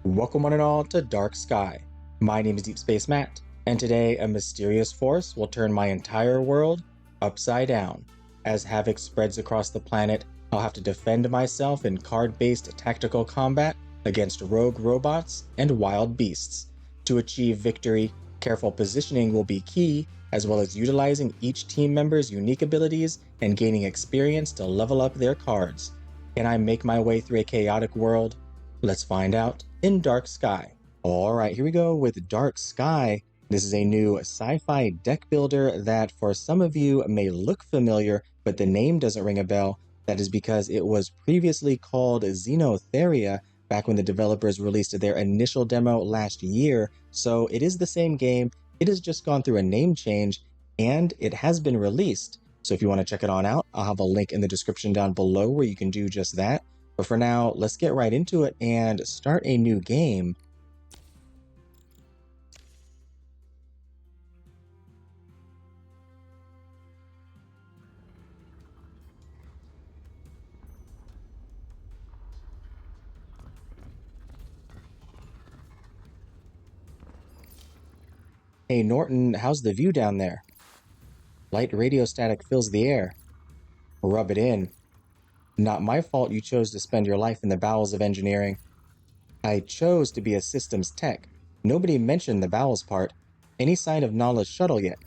Welcome one and all to Dark Sky. My name is Deep Space Matt, and today a mysterious force will turn my entire world upside down. As havoc spreads across the planet, I'll have to defend myself in card-based tactical combat against rogue robots and wild beasts. To achieve victory, careful positioning will be key, as well as utilizing each team member's unique abilities and gaining experience to level up their cards. Can I make my way through a chaotic world? Let's find out in Dark Sky. Alright, here we go with Dark Sky. This is a new sci-fi deck builder that for some of you may look familiar, but the name doesn't ring a bell. That is because it was previously called Xenotheria back when the developers released their initial demo last year. So it is the same game, it has just gone through a name change, and it has been released. So if you want to check it on out, I'll have a link in the description down below where you can do just that. But for now, let's get right into it and start a new game. Hey Norton, how's the view down there? Light radio static fills the air. Rub it in. Not my fault you chose to spend your life in the bowels of engineering. I chose to be a systems tech. Nobody mentioned the bowels part. Any sign of Nala's shuttle yet?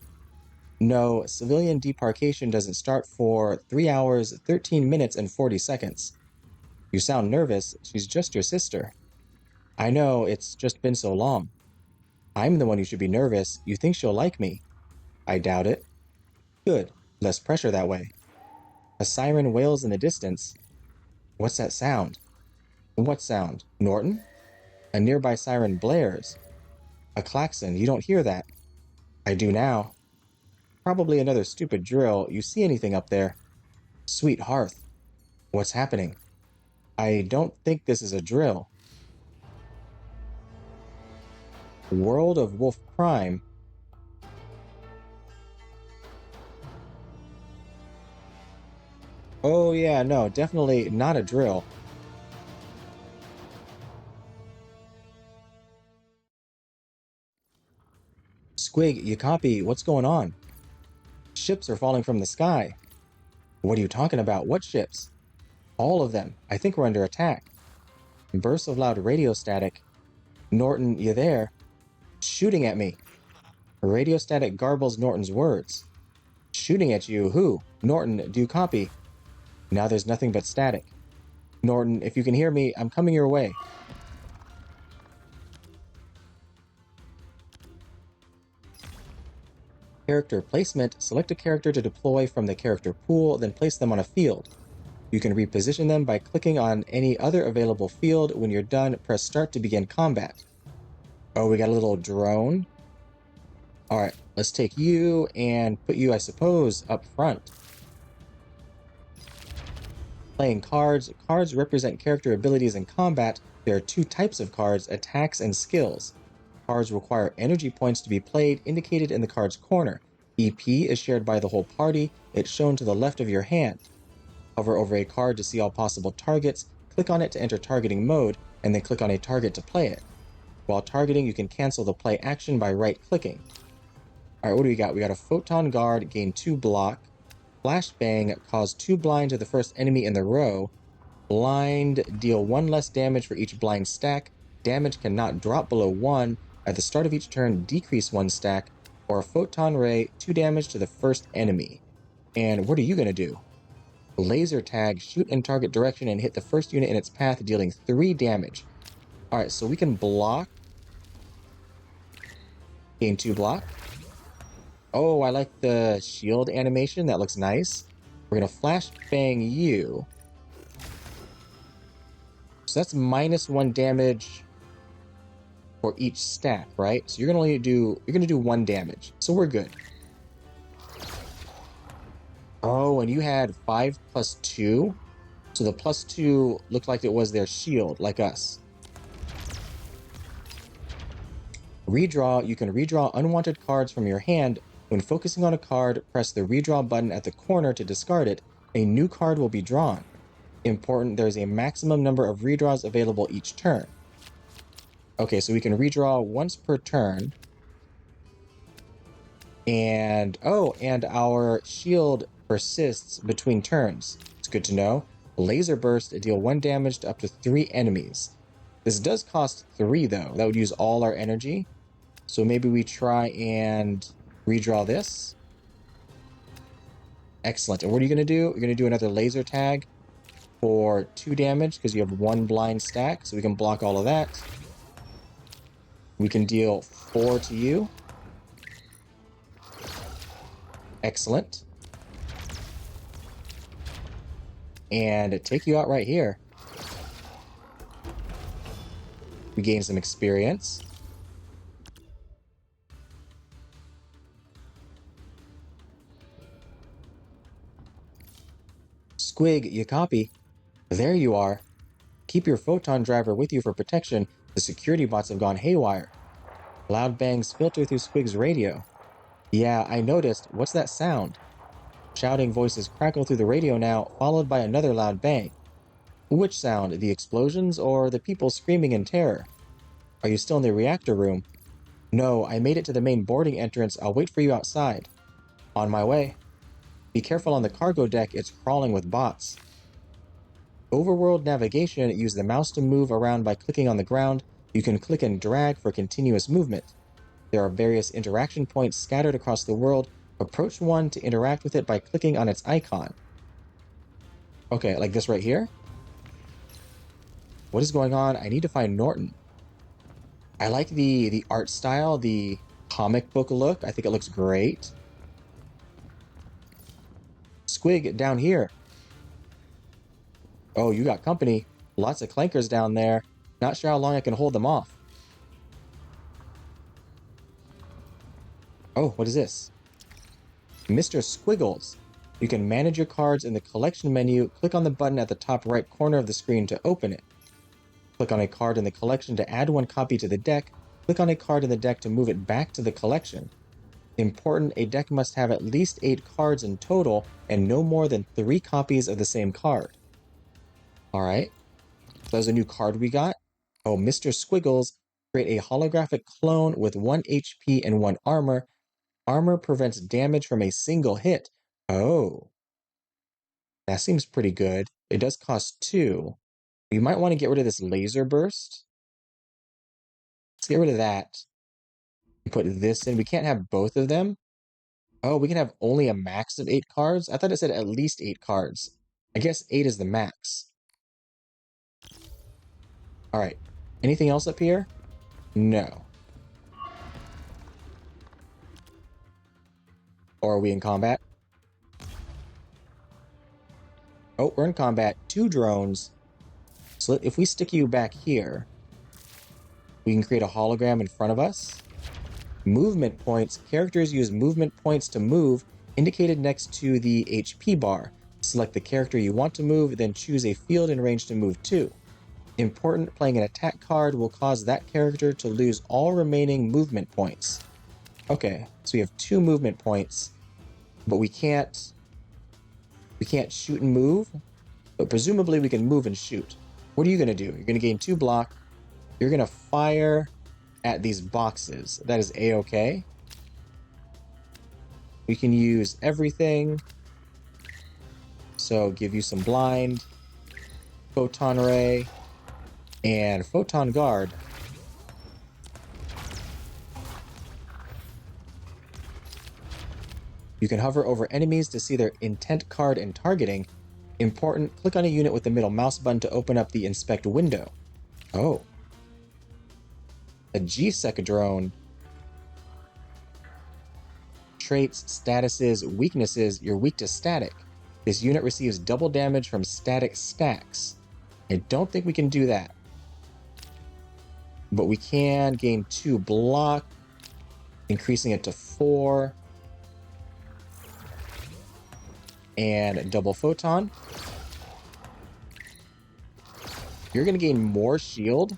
No, civilian debarkation doesn't start for 3 hours, 13 minutes, and 40 seconds. You sound nervous. She's just your sister. I know, it's just been so long. I'm the one who should be nervous. You think she'll like me? I doubt it. Good. Less pressure that way. A siren wails in the distance. What's that sound? What sound? Norton? A nearby siren blares. A klaxon. You don't hear that. I do now. Probably another stupid drill. You see anything up there? Sweet hearth. What's happening? I don't think this is a drill. World of Wolf Prime. Oh yeah, no, definitely not a drill. Squig, you copy? What's going on? Ships are falling from the sky. What are you talking about? What ships? All of them. I think we're under attack. Bursts of loud radio static. Norton, you there? Shooting at me. Radio static garbles Norton's words. Shooting at you? Who? Norton, do you copy? Now there's nothing but static. Norton, if you can hear me, I'm coming your way. Character placement. Select a character to deploy from the character pool, then place them on a field. You can reposition them by clicking on any other available field. When you're done, press start to begin combat. Oh, we got a little drone. Alright, let's take you and put you, I suppose, up front. Playing cards. Cards represent character abilities in combat. There are two types of cards, attacks and skills. Cards require energy points to be played, indicated in the card's corner. EP is shared by the whole party. It's shown to the left of your hand. Hover over a card to see all possible targets, click on it to enter targeting mode, and then click on a target to play it. While targeting, you can cancel the play action by right-clicking. Alright, what do we got? We got a Photon Guard, gain 2 block. Flashbang, cause 2 blind to the first enemy in the row. Blind, deal 1 less damage for each blind stack. Damage cannot drop below 1. At the start of each turn, decrease 1 stack. Or a Photon Ray, 2 damage to the first enemy. And what are you going to do? Laser Tag, shoot in target direction and hit the first unit in its path, dealing 3 damage. Alright, so we can block. Gain 2 block. Oh, I like the shield animation. That looks nice. We're going to flashbang you. So that's -1 damage for each stack, right? So you're going to do 1 damage. So we're good. Oh, and you had 5 plus 2. So the plus 2 looked like it was their shield, like us. Redraw. You can redraw unwanted cards from your hand. When focusing on a card, press the redraw button at the corner to discard it. A new card will be drawn. Important, there's a maximum number of redraws available each turn. Okay, so we can redraw once per turn. And, oh, and our shield persists between turns. It's good to know. Laser burst deal 1 damage to up to 3 enemies. This does cost 3, though. That would use all our energy. So maybe we try and redraw this. Excellent. And what are you going to do? You're going to do another laser tag for 2 damage because you have 1 blind stack. So we can block all of that. We can deal 4 to you. Excellent. And take you out right here. We gain some experience. Squig, you copy? There you are. Keep your photon driver with you for protection. The security bots have gone haywire. Loud bangs filter through Squig's radio. Yeah, I noticed. What's that sound? Shouting voices crackle through the radio now, followed by another loud bang. Which sound? The explosions or the people screaming in terror? Are you still in the reactor room? No, I made it to the main boarding entrance. I'll wait for you outside. On my way. Be careful on the cargo deck, it's crawling with bots. Overworld navigation, use the mouse to move around by clicking on the ground. You can click and drag for continuous movement. There are various interaction points scattered across the world. Approach one to interact with it by clicking on its icon. Okay, like this right here? What is going on? I need to find Norton. I like the art style, the comic book look. I think it looks great. Squig, down here. Oh, you got company. Lots of clankers down there. Not sure how long I can hold them off. Oh, what is this? Mr. Squiggles. You can manage your cards in the collection menu. Click on the button at the top right corner of the screen to open it. Click on a card in the collection to add 1 copy to the deck. Click on a card in the deck to move it back to the collection. Important, a deck must have at least 8 cards in total and no more than 3 copies of the same card. Alright, so there's a new card we got. Oh, Mr. Squiggles. Create a holographic clone with 1 HP and 1 armor. Armor prevents damage from a single hit. Oh. That seems pretty good. It does cost 2. We might want to get rid of this laser burst. Let's get rid of that. Put this in. We can't have both of them. Oh, we can have only a max of 8 cards? I thought it said at least 8 cards. I guess 8 is the max. Alright. Anything else up here? No. Or are we in combat? Oh, we're in combat. 2 drones. So if we stick you back here, we can create a hologram in front of us. Movement points. Characters use movement points to move, indicated next to the HP bar. Select the character you want to move, then choose a field and range to move to. Important, playing an attack card will cause that character to lose all remaining movement points. Okay, so we have 2 movement points, but we can't shoot and move, but presumably we can move and shoot. What are you going to do? You're going to gain 2 block. You're going to fire at these boxes. That is A-okay. We can use everything. So give you some blind, photon ray, and photon guard. You can hover over enemies to see their intent card and targeting. Important, click on a unit with the middle mouse button to open up the inspect window. Oh. A GSEC drone. Traits, statuses, weaknesses. You're weak to static. This unit receives double damage from static stacks. I don't think we can do that. But we can gain 2 block, increasing it to 4. And double photon. You're going to gain more shield.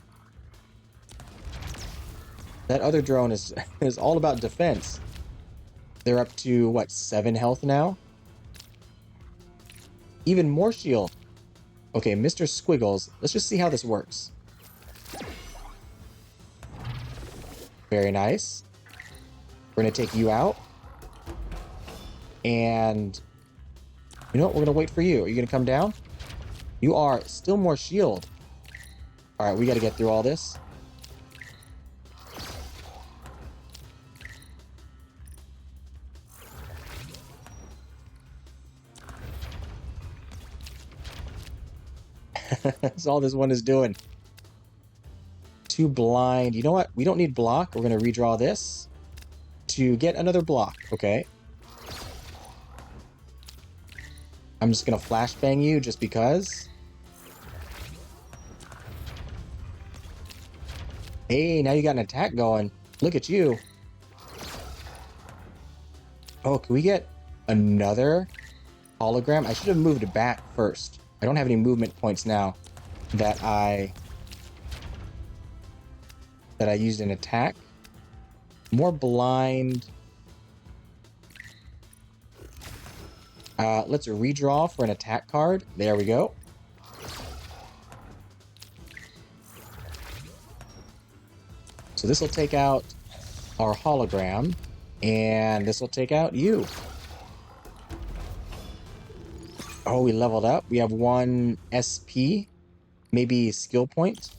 That other drone is all about defense. They're up to, what, 7 health now? Even more shield. Okay, Mr. Squiggles. Let's just see how this works. Very nice. We're going to take you out. And you know what? We're going to wait for you. Are you going to come down? You are still more shield. All right, we got to get through all this. That's all this one is doing. Too blind. You know what? We don't need block. We're going to redraw this to get another block. Okay. I'm just going to flashbang you just because. Hey, now you got an attack going. Look at you. Oh, can we get another hologram? I should have moved back first. I don't have any movement points now that I used an attack. More blind. Let's redraw for an attack card. There we go. So this will take out our hologram, and this will take out you. Oh, we leveled up. We have 1 SP, maybe skill point.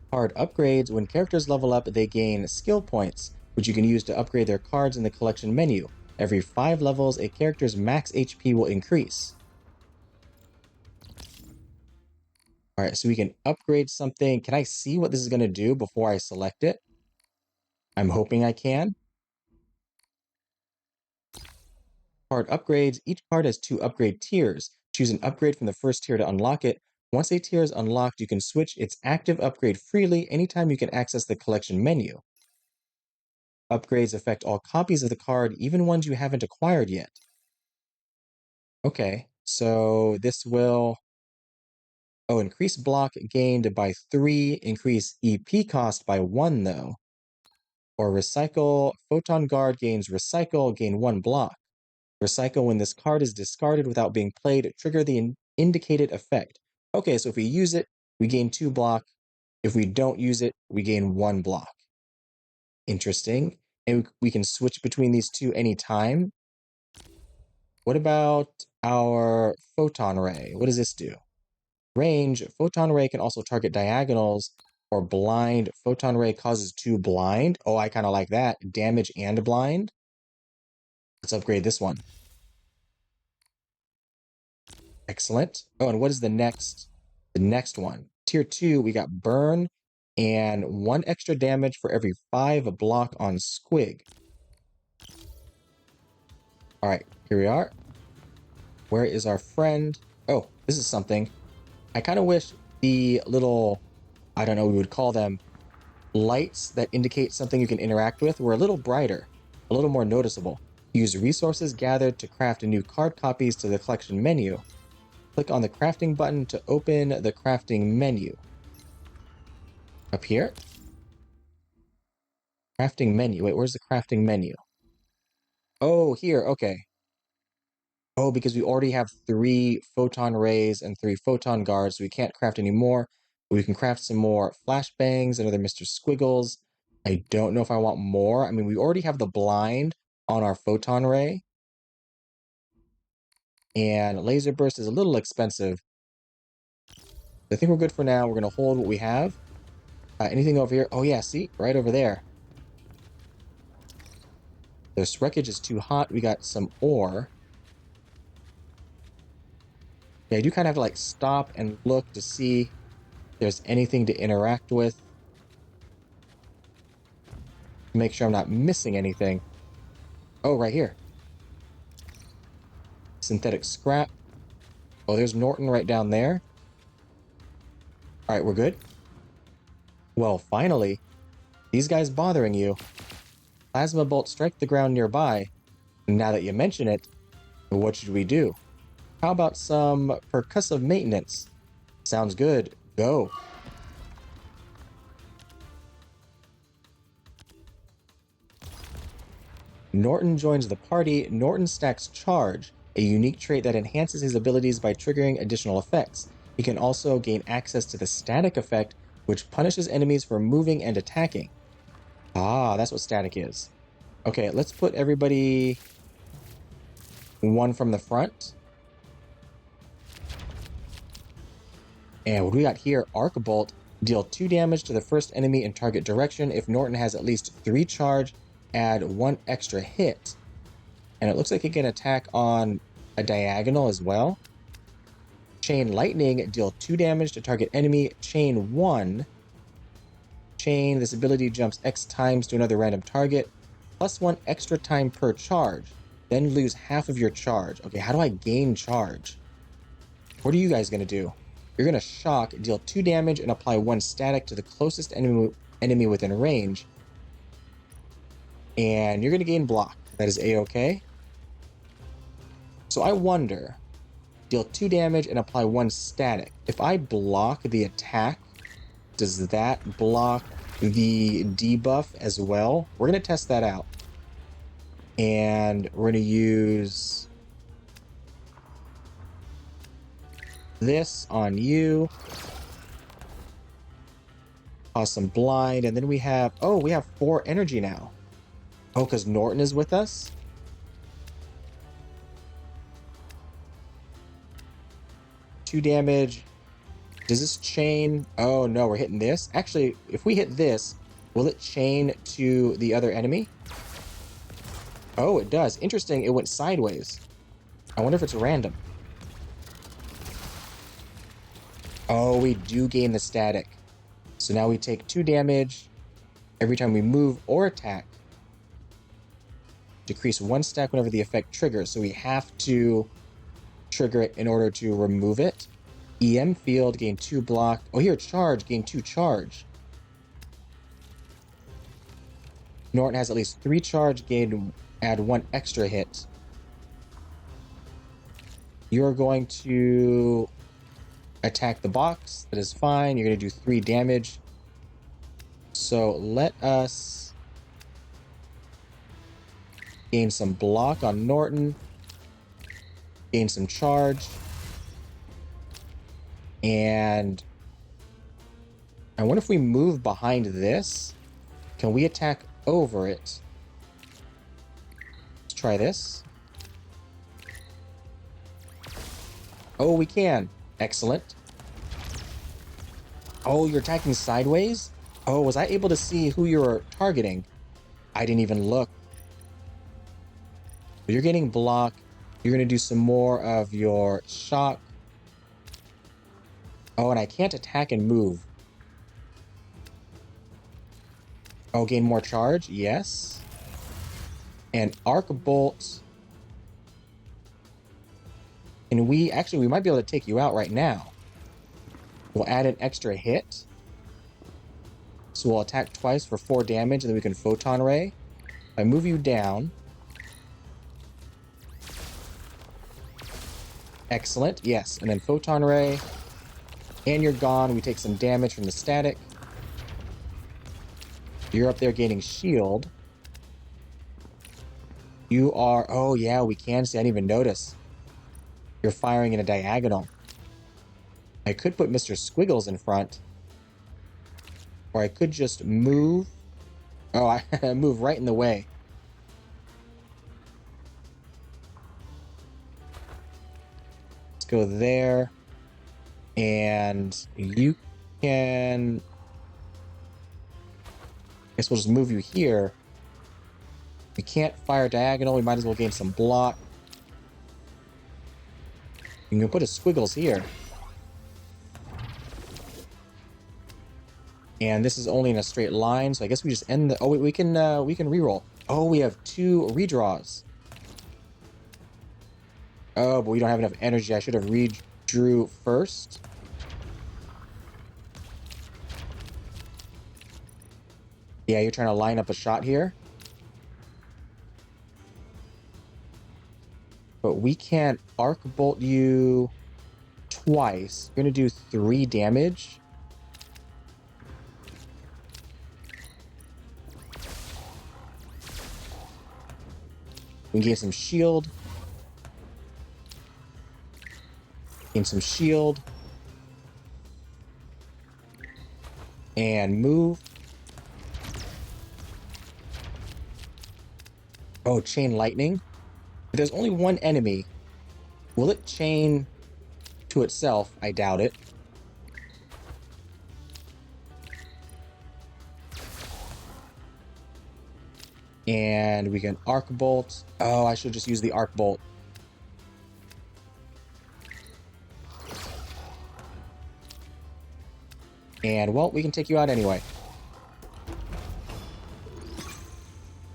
Card upgrades. When characters level up, they gain skill points, which you can use to upgrade their cards in the collection menu. Every 5 levels, a character's max HP will increase. All right, so we can upgrade something. Can I see what this is going to do before I select it? I'm hoping I can. Card upgrades. Each card has 2 upgrade tiers. Choose an upgrade from the first tier to unlock it. Once a tier is unlocked, you can switch its active upgrade freely anytime you can access the collection menu. Upgrades affect all copies of the card, even ones you haven't acquired yet. Okay, so this will... Oh, increase block gained by 3, increase EP cost by 1, though. Or recycle, photon guard gains recycle, gain 1 block. Recycle when this card is discarded without being played, trigger the indicated effect. Okay, so if we use it, we gain 2 block. If we don't use it, we gain 1 block. Interesting. And we can switch between these two anytime. What about our photon ray? What does this do? Range, photon ray can also target diagonals or blind. Photon ray causes 2 blind. Oh, I kind of like that. Damage and blind. Let's upgrade this one. Excellent. Oh, and what is the next one? Tier 2, we got burn and 1 extra damage for every 5 block on squig. All right, here we are. Where is our friend? Oh, this is something. I kind of wish the little, I don't know, we would call them lights that indicate something you can interact with were a little brighter, a little more noticeable. Use resources gathered to craft new card copies to the collection menu. Click on the crafting button to open the crafting menu. Up here. Crafting menu. Wait, where's the crafting menu? Oh, here. Okay. Oh, because we already have 3 photon rays and 3 photon guards, so we can't craft any more. But we can craft some more flashbangs and other Mr. Squiggles. I don't know if I want more. I mean, we already have the blind on our photon ray. And laser burst is a little expensive. I think we're good for now. We're going to hold what we have. Anything over here? Oh, yeah, see? Right over there. This wreckage is too hot. We got some ore. Yeah, I do kind of have to like stop and look to see if there's anything to interact with. Make sure I'm not missing anything. Oh, right here. Synthetic scrap. Oh, there's Norton right down there. All right, we're good. Well, finally. These guys bothering you. Plasma bolt strike the ground nearby. Now that you mention it, what should we do? How about some percussive maintenance? Sounds good. Go. Norton joins the party. Norton stacks charge. a unique trait that enhances his abilities by triggering additional effects. He can also gain access to the static effect, which punishes enemies for moving and attacking. Ah, that's what static is. Okay, let's put everybody one from the front. And what we got here, Arc Bolt. Deal 2 damage to the first enemy in target direction. If Norton has at least 3 charge, add 1 extra hit. And it looks like it can attack on a diagonal as well. Chain Lightning, deal 2 damage to target enemy. Chain 1. Chain, this ability jumps X times to another random target, plus 1 extra time per charge. Then lose half of your charge. Okay, how do I gain charge? What are you guys going to do? You're going to shock, deal 2 damage, and apply 1 static to the closest enemy within range. And you're going to gain block. That is A-okay. So I wonder, deal 2 damage and apply 1 static. If I block the attack, does that block the debuff as well? We're going to test that out. And we're going to use this on you. Awesome blind. And then we have, oh, we have 4 energy now. Oh, because Norton is with us? Two damage. Does this chain? Oh no, we're hitting this. Actually, if we hit this, will it chain to the other enemy? Oh, it does. Interesting, it went sideways. I wonder if it's random. Oh, we do gain the static. So now we take 2 damage every time we move or attack. Decrease 1 stack whenever the effect triggers. So we have to trigger it in order to remove it. EM field, gain 2 block. Oh, here, charge, gain 2 charge. Norton has at least 3 charge, add 1 extra hit. You're going to attack the box. That is fine. You're going to do 3 damage. So let us gain some block on Norton. Gain some charge. And I wonder if we move behind this, can we attack over it? Let's try this. Oh, we can. Excellent. Oh, you're attacking sideways? Oh, was I able to see who you were targeting? I didn't even look. You're getting block. You're going to do some more of your shock. Oh, and I can't attack and move. Oh, gain more charge? Yes. And Arc Bolt. And we might be able to take you out right now. We'll add an extra hit. So we'll attack twice for 4 damage, and then we can Photon Ray. If I move you down. Excellent, yes. And then Photon Ray. And you're gone. We take some damage from the static. You're up there gaining shield. You are... Oh, yeah, we can see. I didn't even notice. You're firing in a diagonal. I could put Mr. Squiggles in front. Or I could just move. Oh, I move right in the way. Let's go there. And you can... I guess we'll just move you here. We can't fire diagonal. We might as well gain some block. You can put a Squiggles here. And this is only in a straight line, so I guess we just end the... Oh, wait, we can reroll. Oh, we have 2 redraws. Oh, but we don't have enough energy. I should have redrew first. Yeah, you're trying to line up a shot here. But we can't Arc Bolt you twice. You're going to do 3 damage. We can gain some shield. Gain some shield. And move. Oh, chain lightning. If there's only one enemy, will it chain to itself? I doubt it. And we can arc bolt. Oh, I should just use the arc bolt. And, well, we can take you out anyway.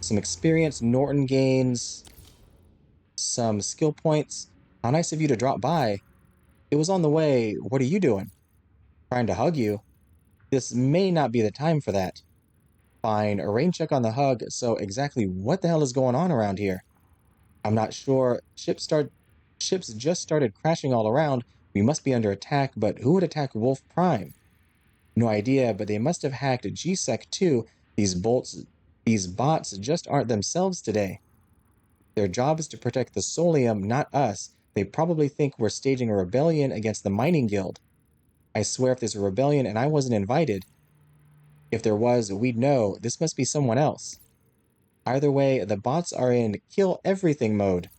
Some experience. Norton gains some skill points. How nice of you to drop by. It was on the way. What are you doing? Trying to hug you. This may not be the time for that. Fine, a rain check on the hug. So exactly what the hell is going on around here? I'm not sure. Ships just started crashing all around. We must be under attack, but who would attack Wolf Prime? No idea, but they must have hacked GSEC too. These bots just aren't themselves today. Their job is to protect the Solium, not us. They probably think we're staging a rebellion against the Mining Guild. I swear if there's a rebellion and I wasn't invited, if there was, we'd know. This must be someone else. Either way, the bots are in kill everything mode.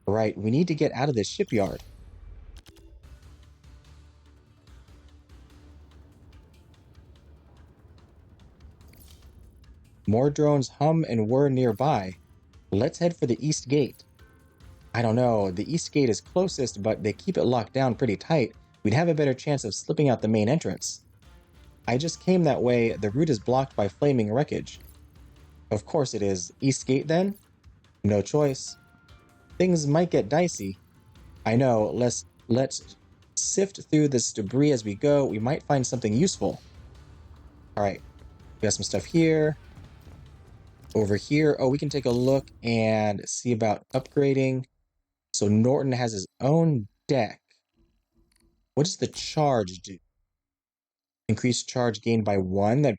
Right, we need to get out of this shipyard. More drones hum and whir nearby. Let's head for the east gate. I don't know, the east gate is closest, but they keep it locked down pretty tight. We'd have a better chance of slipping out the main entrance. I just came that way. The route is blocked by flaming wreckage. Of course it is. East gate then? No choice. Things might get dicey. I know, let's sift through this debris as we go. We might find something useful. Alright, we got some stuff here. Over here, oh, we can take a look and see about upgrading. So Norton has his own deck. What does the charge do? Increased charge gained by 1. That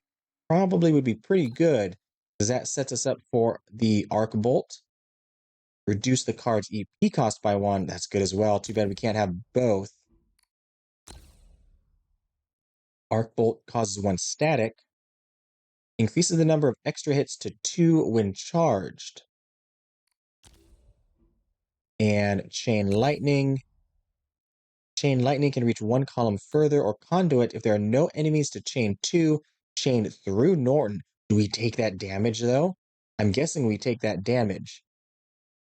probably would be pretty good, because that sets us up for the arc bolt. Reduce the card's EP cost by 1. That's good as well. Too bad we can't have both. Arc bolt causes 1 static. Increases the number of extra hits to 2 when charged. And chain lightning. Chain lightning can reach 1 column further, or conduit if there are no enemies to chain to. Chain through Norton. Do we take that damage though? I'm guessing we take that damage.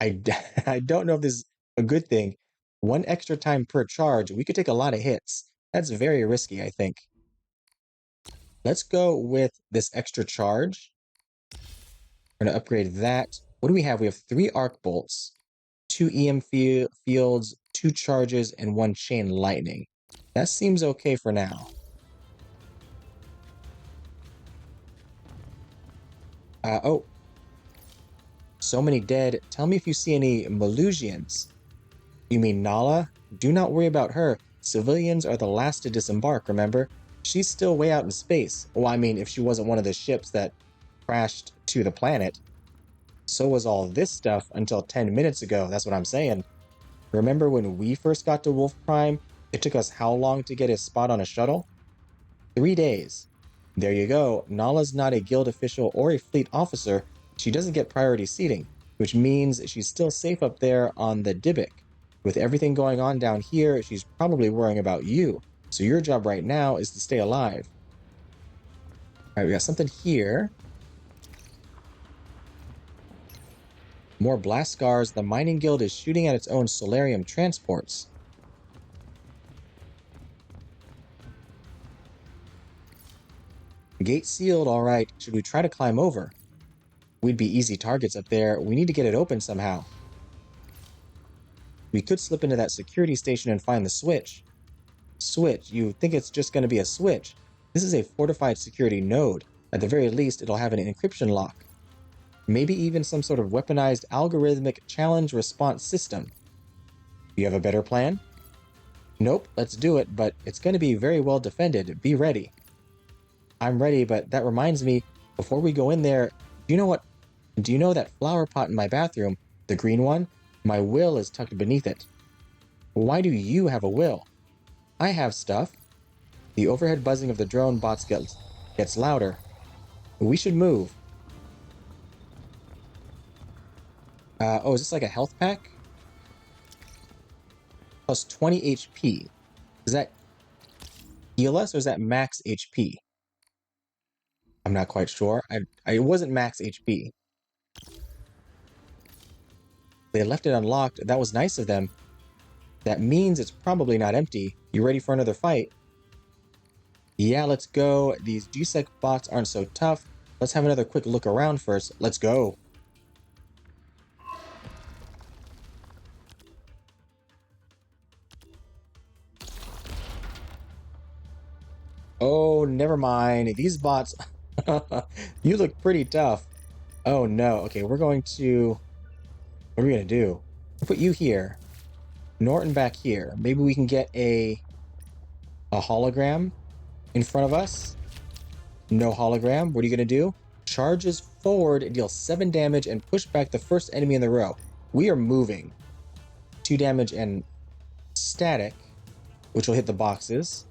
I don't know if this is a good thing. 1 extra time per charge, we could take a lot of hits. That's very risky, I think. Let's go with this extra charge. We're going to upgrade that. What do we have? We have 3 arc bolts, 2 EM fields, 2 charges, and 1 chain lightning. That seems okay for now. Oh. So many dead. Tell me if you see any Malusians. You mean Nala? Do not worry about her. Civilians are the last to disembark, remember? She's still way out in space. Well, I mean, if she wasn't one of the ships that crashed to the planet. So was all this stuff until 10 minutes ago. That's what I'm saying. Remember when we first got to Wolf Prime? It took us how long to get a spot on a shuttle? 3 days. There you go. Nala's not a guild official or a fleet officer. She doesn't get priority seating, which means she's still safe up there on the Dybbuk. With everything going on down here, she's probably worrying about you. So your job right now is to stay alive. All right, we got something here. More blast scars. The Mining Guild is shooting at its own Solarium transports. Gate sealed, all right. Should we try to climb over? We'd be easy targets up there. We need to get it open somehow. We could slip into that security station and find the switch. Switch? You think it's just going to be a switch? This is a fortified security node. At the very least, it'll have an encryption lock. Maybe even some sort of weaponized algorithmic challenge response system. You have a better plan? Nope, let's do it, but it's going to be very well defended. Be ready. I'm ready, but that reminds me, before we go in there, do you know that flower pot in my bathroom, the green one? My will is tucked beneath it. Why do you have a will? I have stuff. The overhead buzzing of the drone bots gets louder. We should move. Oh, is this like a health pack? Plus 20 HP. Does that heal us or is that max HP? I'm not quite sure. It wasn't max HP. They left it unlocked. That was nice of them. That means it's probably not empty. You ready for another fight? Yeah, let's go. These GSEC bots aren't so tough. Let's have another quick look around first. Let's go. Oh, never mind. These bots... You look pretty tough. Oh, no. Okay, we're going to... What are we going to do? I'll put you here. Norton back here. Maybe we can get a hologram in front of us. No hologram. What are you going to do? Charges forward and deals 7 damage and push back the first enemy in the row. We are moving. 2 damage and static, which will hit the boxes.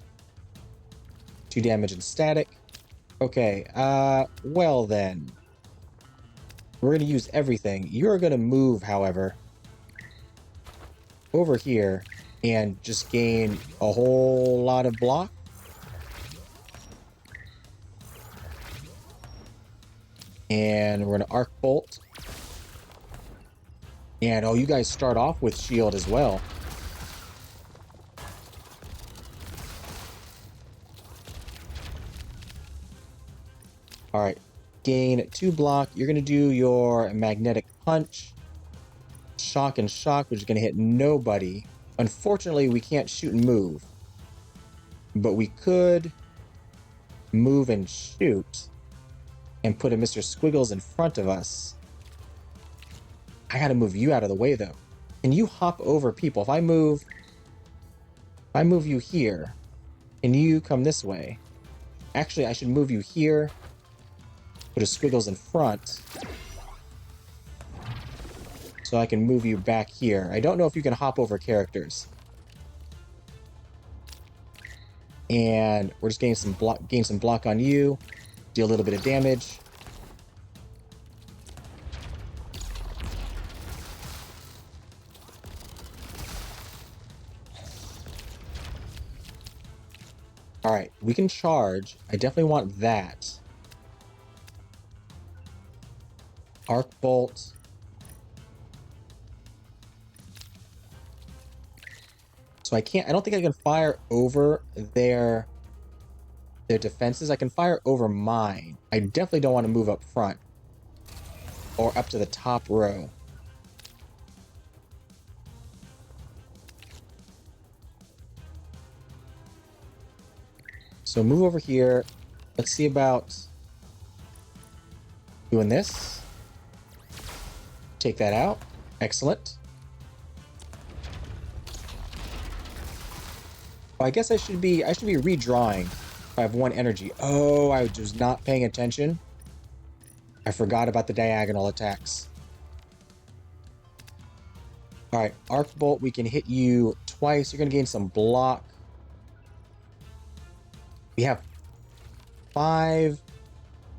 2 damage and static. Okay, well then. We're going to use everything. You're going to move, however, over here and just gain a whole lot of block. And we're going to arc bolt. And oh, you guys start off with shield as well. All right, gain 2 block. You're going to do your magnetic punch. Shock and shock, which is going to hit nobody. Unfortunately, we can't shoot and move. But we could move and shoot and put a Mr. Squiggles in front of us. I got to move you out of the way, though. Can you hop over people? If I move you here and you come this way. Actually, I should move you here. Put a Squiggles in front. So I can move you back here. I don't know if you can hop over characters. And we're just getting some block on you. Deal a little bit of damage. All right, we can charge. I definitely want that. Arc bolt. So I don't think I can fire over their defenses. I can fire over mine. I definitely don't want to move up front or up to the top row. So move over here. Let's see about doing this. Take that out. Excellent. Oh, I guess I should be redrawing if I have 1 energy. Oh, I was not paying attention. I forgot about the diagonal attacks. All right, arc bolt. We can hit you twice. You're gonna gain some block. We have 5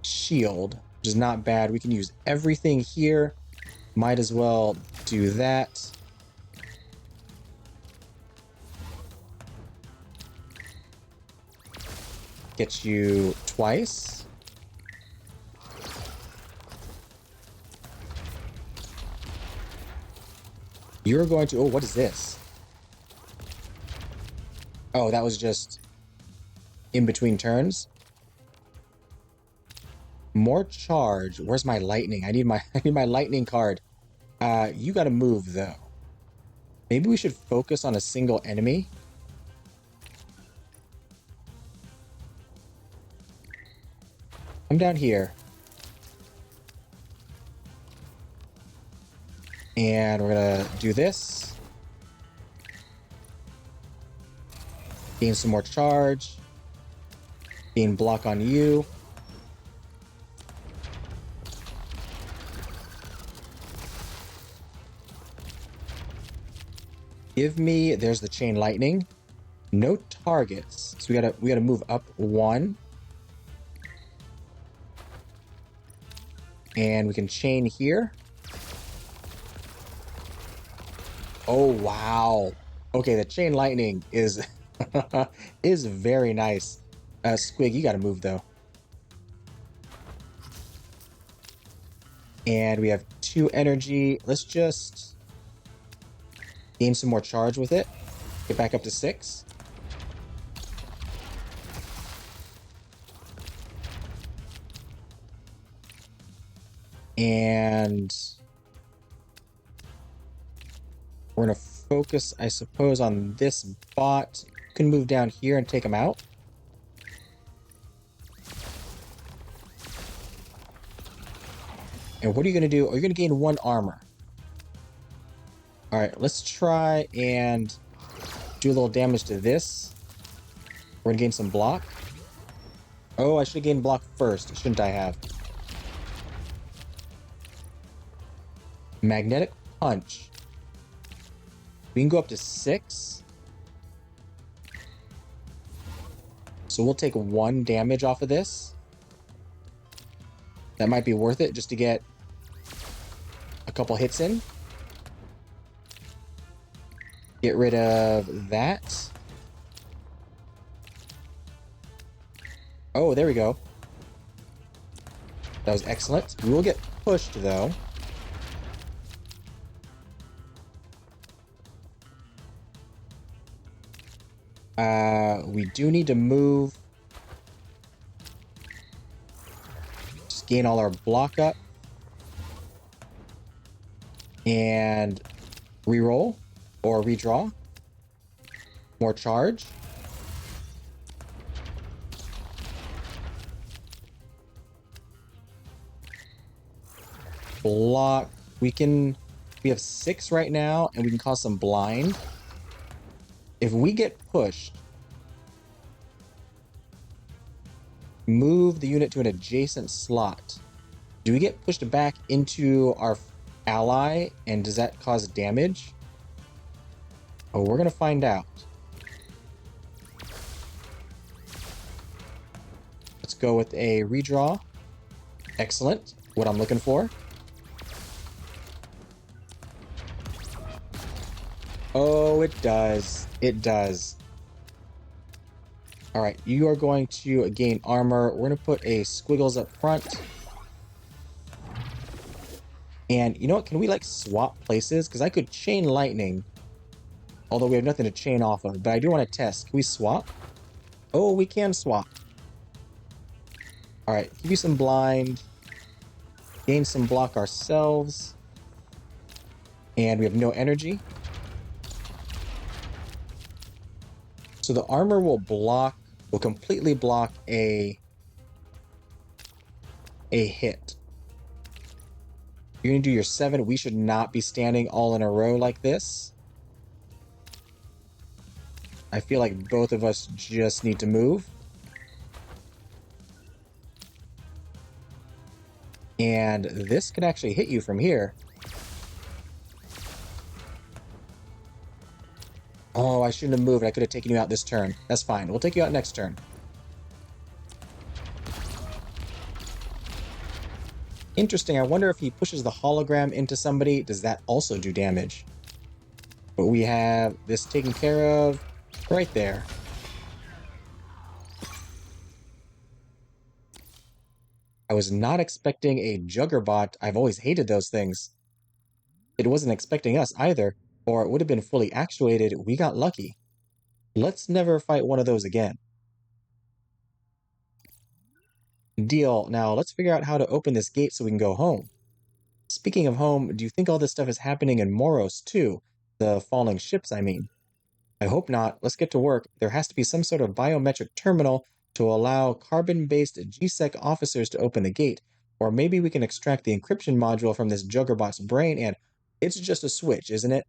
shield, which is not bad. We can use everything here. Might as well do that. Get you twice. You're going to... Oh, what is this? Oh, that was just in between turns. More charge. Where's my lightning? I need my lightning card. You gotta move though. Maybe we should focus on a single enemy. Come down here. And we're gonna do this. Gain some more charge. Gain block on you. Give me, there's the chain lightning. No targets. So we gotta move up 1. And we can chain here. Oh, wow. Okay, the chain lightning is is very nice. Squig, you gotta move though. And we have 2 energy. Let's just gain some more charge with it. Get back up to 6. And we're going to focus, I suppose, on this bot. You can move down here and take him out. And what are you going to do? Oh, you're going to gain 1 armor. All right, let's try and do a little damage to this. We're going to gain some block. Oh, I should have gained block first, shouldn't I have? Magnetic punch. We can go up to 6. So we'll take 1 damage off of this. That might be worth it just to get a couple hits in. Get rid of that. Oh, there we go. That was excellent. We will get pushed, though. We do need to move. Just gain all our block up. And reroll or redraw. More charge. Block. We have 6 right now, and we can cause some blind. If we get pushed, move the unit to an adjacent slot. Do we get pushed back into our ally, and does that cause damage? Oh, we're gonna find out. Let's go with a redraw. Excellent. What I'm looking for. Oh, it does. It does. All right, you are going to gain armor. We're going to put a squiggles up front. And you know what? Can we like swap places? Because I could chain lightning. Although we have nothing to chain off of. But I do want to test. Can we swap? Oh, we can swap. All right, give you some blind. Gain some block ourselves. And we have no energy. So the armor will completely block a hit. You're going to do your 7. We should not be standing all in a row like this. I feel like both of us just need to move. And this could actually hit you from here. Oh, I shouldn't have moved. I could have taken you out this turn. That's fine. We'll take you out next turn. Interesting. I wonder if he pushes the hologram into somebody, does that also do damage? But we have this taken care of right there. I was not expecting a Juggerbot. I've always hated those things. It wasn't expecting us either, or it would have been fully actuated. We got lucky. Let's never fight one of those again. Deal. Now, let's figure out how to open this gate so we can go home. Speaking of home, do you think all this stuff is happening in Moros too? The falling ships, I mean. I hope not. Let's get to work. There has to be some sort of biometric terminal to allow carbon-based GSEC officers to open the gate. Or maybe we can extract the encryption module from this Juggerbot's brain and it's just a switch, isn't it?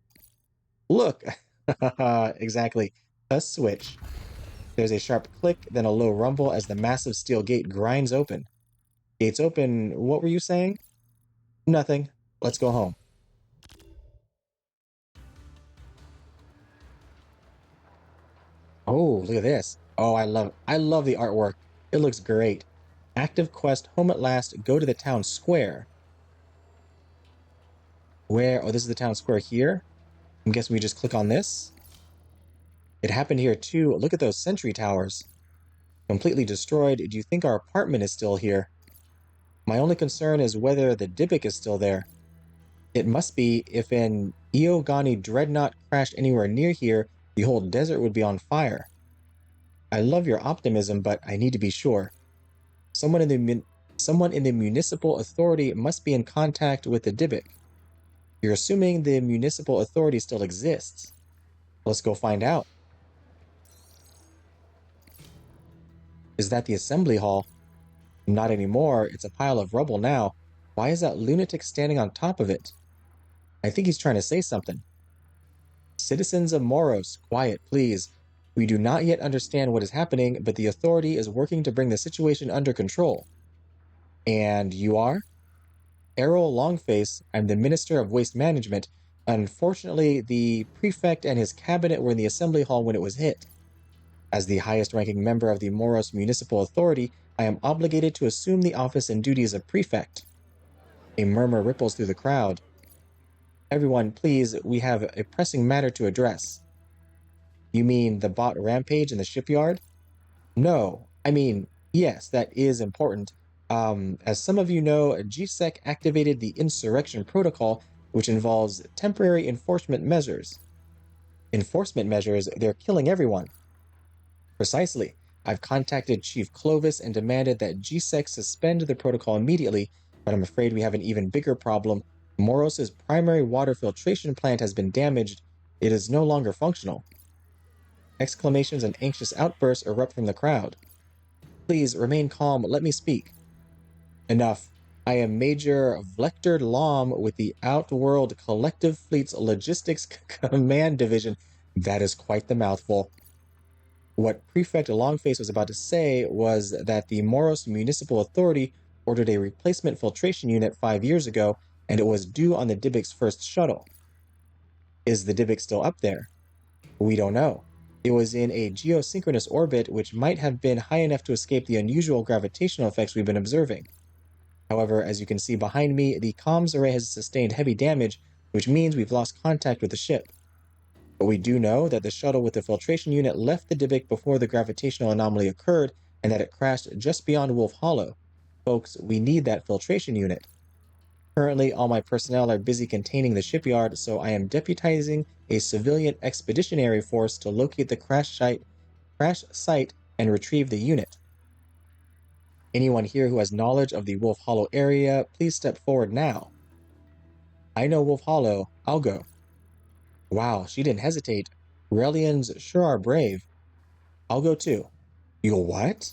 Look! Exactly. A switch. There's a sharp click, then a low rumble as the massive steel gate grinds open. Gates open. What were you saying? Nothing. Let's go home. Oh, look at this. Oh, I love the artwork. It looks great. Active quest, home at last, go to the town square. Where? Oh, this is the town square here. I'm guessing we just click on this. It happened here too. Look at those sentry towers. Completely destroyed. Do you think our apartment is still here? My only concern is whether the Dybbuk is still there. It must be. If an Iogani dreadnought crashed anywhere near here, the whole desert would be on fire. I love your optimism, but I need to be sure. Someone in the municipal authority must be in contact with the Dybbuk. You're assuming the municipal authority still exists. Let's go find out. Is that the assembly hall? Not anymore. It's a pile of rubble now. Why is that lunatic standing on top of it? I think he's trying to say something. Citizens of Moros, quiet, please. We do not yet understand what is happening, but the authority is working to bring the situation under control. And you are? Errol Longface, I'm the Minister of Waste Management. Unfortunately, the prefect and his cabinet were in the assembly hall when it was hit. As the highest-ranking member of the Moros Municipal Authority, I am obligated to assume the office and duties of prefect. A murmur ripples through the crowd. Everyone, please, we have a pressing matter to address. You mean the bot rampage in the shipyard? No, I mean, yes, that is important. As some of you know, GSEC activated the insurrection protocol, which involves temporary enforcement measures. Enforcement measures? They're killing everyone. Precisely. I've contacted Chief Clovis and demanded that GSEC suspend the protocol immediately, but I'm afraid we have an even bigger problem. Moros's primary water filtration plant has been damaged. It is no longer functional. Exclamations and anxious outbursts erupt from the crowd. Please remain calm. Let me speak. Enough. I am Major Vlector Lom with the Outworld Collective Fleet's Logistics Command Division. That is quite the mouthful. What Prefect Longface was about to say was that the Moros Municipal Authority ordered a replacement filtration unit 5 years ago, and it was due on the Dybbuk's first shuttle. Is the Dybbuk still up there? We don't know. It was in a geosynchronous orbit, which might have been high enough to escape the unusual gravitational effects we've been observing. However, as you can see behind me, the comms array has sustained heavy damage, which means we've lost contact with the ship. But we do know that the shuttle with the filtration unit left the Dybbuk before the gravitational anomaly occurred, and that it crashed just beyond Wolf Hollow. Folks, we need that filtration unit. Currently, all my personnel are busy containing the shipyard, so I am deputizing a civilian expeditionary force to locate the crash site and retrieve the unit. Anyone here who has knowledge of the Wolf Hollow area, please step forward now. I know Wolf Hollow. I'll go. Wow, she didn't hesitate. Relians sure are brave. I'll go too. You'll what?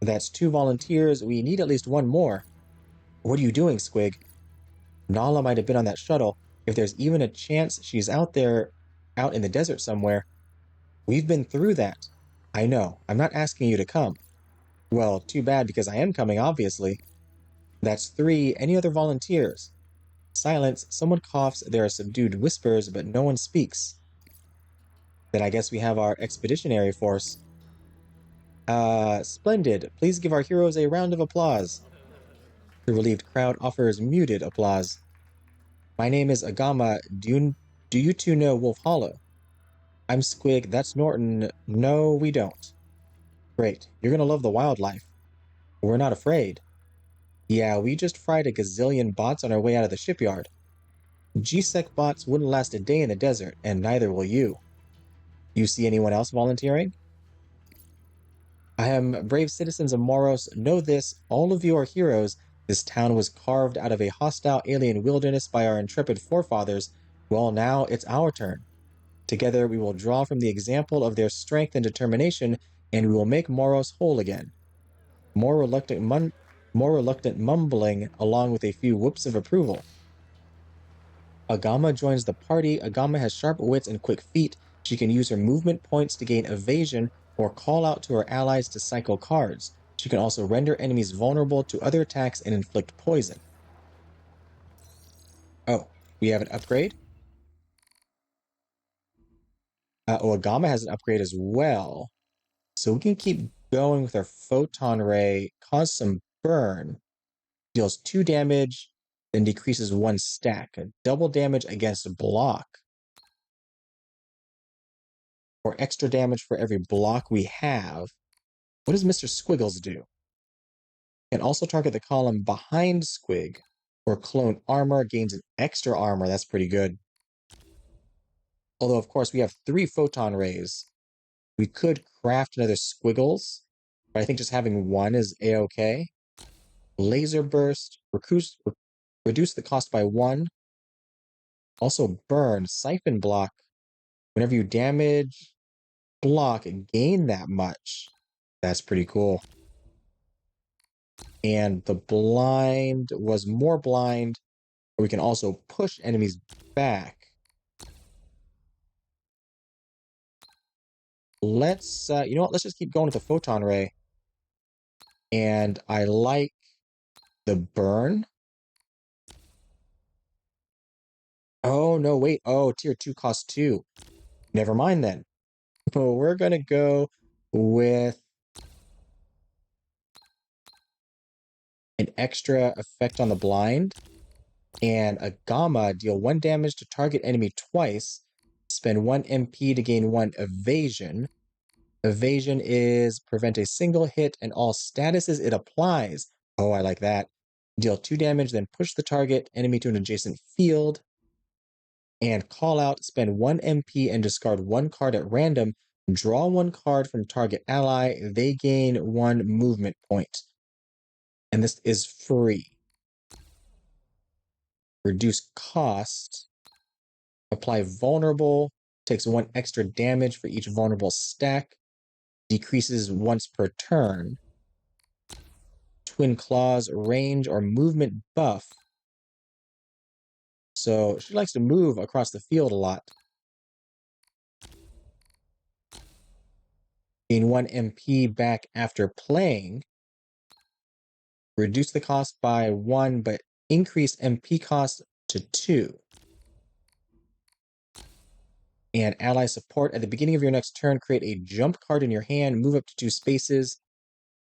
That's 2 volunteers. We need at least 1 more. What are you doing, Squig? Nala might have been on that shuttle. If there's even a chance she's out there, out in the desert somewhere. We've been through that. I know. I'm not asking you to come. Well, too bad because I am coming, obviously. That's 3. Any other volunteers? Silence. Someone coughs. There are subdued whispers, but no one speaks. Then I guess we have our expeditionary force. Splendid. Please give our heroes a round of applause. The relieved crowd offers muted applause. My name is Agama. Do you two know Wolf Hollow? I'm Squig. That's Norton. No, we don't. Great. You're gonna love the wildlife. We're not afraid. Yeah, we just fried a gazillion bots on our way out of the shipyard. GSEC bots wouldn't last a day in the desert, and neither will you. You see anyone else volunteering? I am brave citizens of Moros. Know this, all of you are heroes. This town was carved out of a hostile alien wilderness by our intrepid forefathers. Well, now it's our turn. Together we will draw from the example of their strength and determination, and we will make Moros whole again. More reluctant mumbling, along with a few whoops of approval. Agama joins the party. Agama has sharp wits and quick feet. She can use her movement points to gain evasion or call out to her allies to cycle cards. She can also render enemies vulnerable to other attacks and inflict poison. Oh, we have an upgrade? Agama has an upgrade as well. So we can keep going with our photon ray, cause some burn, deals 2 damage, then decreases 1 stack. Double damage against block. Or extra damage for every block we have. What does Mr. Squiggles do? Can also target the column behind Squig, or clone armor, gains an extra armor. That's pretty good. Although, of course, we have 3 photon rays. We could craft another Squiggles, but I think just having 1 is a-okay. Laser burst, reduce the cost by 1. Also burn, siphon block. Whenever you damage block, gain that much. That's pretty cool. And the blind was more blind, or we can also push enemies back. Let's, you know what? Let's just keep going with the photon ray. And I like the burn. Oh, no, wait. Oh, tier 2 costs 2. Never mind then. So we're going to go with an extra effect on the blind. And Agama, deal 1 damage to target enemy twice. Spend 1 MP to gain 1 evasion. Evasion is prevent a single hit and all statuses it applies. Oh, I like that. Deal 2 damage, then push the target enemy to an adjacent field. And call out, spend 1 MP and discard 1 card at random. Draw 1 card from target ally. They gain 1 movement point. And this is free. Reduce cost. Apply vulnerable. Takes 1 extra damage for each vulnerable stack. Decreases once per turn. Twin claws, range, or movement buff. So she likes to move across the field a lot. Gain 1 MP back after playing. Reduce the cost by 1, but increase MP cost to 2. And ally support. At the beginning of your next turn, create a jump card in your hand, move up to 2 spaces,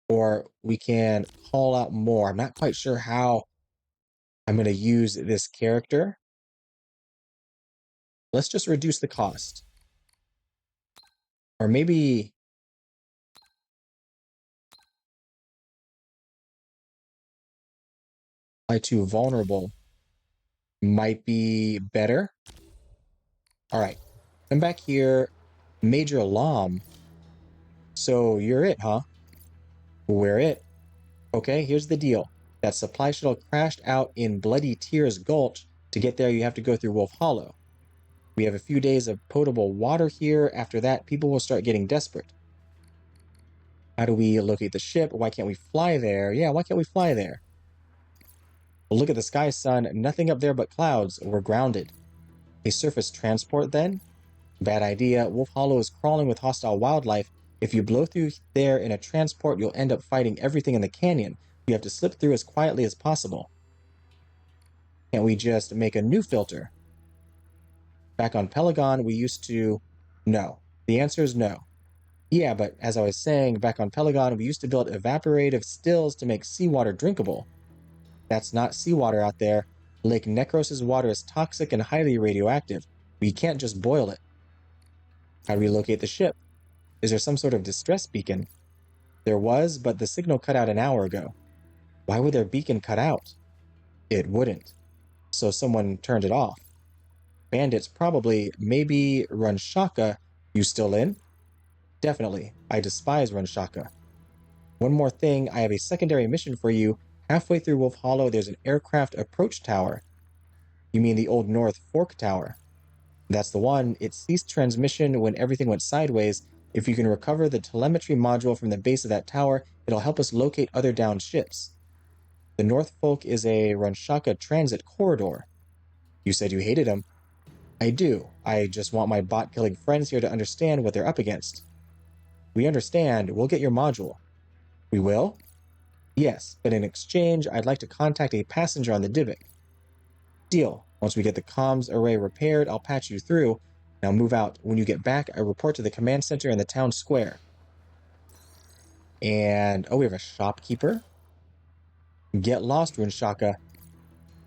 or we can call out more. I'm not quite sure how I'm going to use this character. Let's just reduce the cost. Or maybe apply to vulnerable might be better. All right, come back here. Major Alarm. So you're it, huh? We're it. Okay, here's the deal. That supply shuttle crashed out in Bloody Tears Gulch. To get there, you have to go through Wolf Hollow. We have a few days of potable water here. After that, people will start getting desperate. How do we locate the ship? Why can't we fly there? Yeah, why can't we fly there? Well, look at the sky, son. Nothing up there but clouds. We're grounded. A surface transport, then? Bad idea. Wolf Hollow is crawling with hostile wildlife. If you blow through there in a transport, you'll end up fighting everything in the canyon. You have to slip through as quietly as possible. Can't we just make a new filter? Back on Pelagon, we used to... No. The answer is no. Yeah, but as I was saying, back on Pelagon, we used to build evaporative stills to make seawater drinkable. That's not seawater out there. Lake Necros' water is toxic and highly radioactive. We can't just boil it. How do we locate the ship? Is there some sort of distress beacon? There was, but the signal cut out an hour ago. Why would their beacon cut out? It wouldn't. So someone turned it off. Bandits probably, maybe Runshaka. You still in? Definitely. I despise Runshaka. One more thing, I have a secondary mission for you. Halfway through Wolf Hollow, there's an aircraft approach tower. You mean the Old North Fork Tower? That's the one. It ceased transmission when everything went sideways. If you can recover the telemetry module from the base of that tower, it'll help us locate other downed ships. The North Folk is a Runshaka transit corridor. You said you hated them. I do. I just want my bot-killing friends here to understand what they're up against. We understand. We'll get your module. We will? Yes, but in exchange, I'd like to contact a passenger on the Dybbuk. Deal. Once we get the comms array repaired, I'll patch you through. Now move out. When you get back, I report to the command center in the town square. And, oh, we have a shopkeeper. Get lost, Runshaka.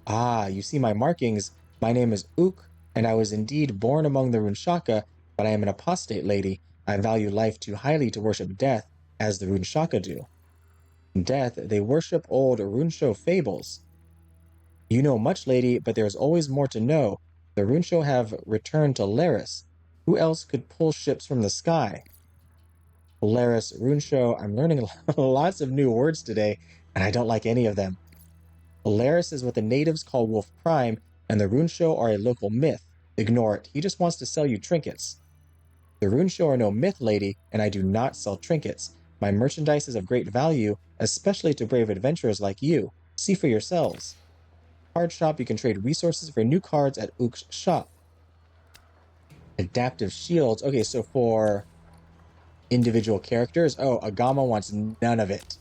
Ah, you see my markings. My name is Ukh, and I was indeed born among the Runshaka, but I am an apostate lady. I value life too highly to worship death, as the Runshaka do. Death, they worship old Runsho fables. You know much, lady, but there is always more to know. The Runsho have returned to Laris. Who else could pull ships from the sky? Laris, Runsho, I'm learning lots of new words today, and I don't like any of them. Laris is what the natives call Wolf Prime, and the Runsho are a local myth. Ignore it. He just wants to sell you trinkets. The Runsho are no myth, lady, and I do not sell trinkets. My merchandise is of great value, especially to brave adventurers like you. See for yourselves. Card shop, you can trade resources for new cards at Ukh's shop. Adaptive shields. Okay, so for individual characters, oh, Agama wants none of it.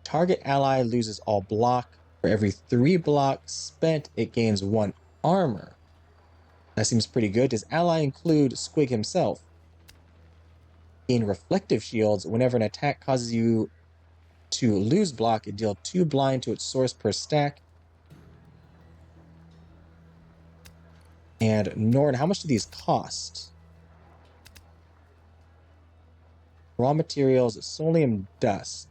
Target ally loses all block. For every 3 blocks spent, it gains 1 armor. That seems pretty good. Does ally include Squig himself? Gain reflective shields. Whenever an attack causes you to lose block, it deals 2 blind to its source per stack. And Norton, how much do these cost? Raw materials, Solium dust.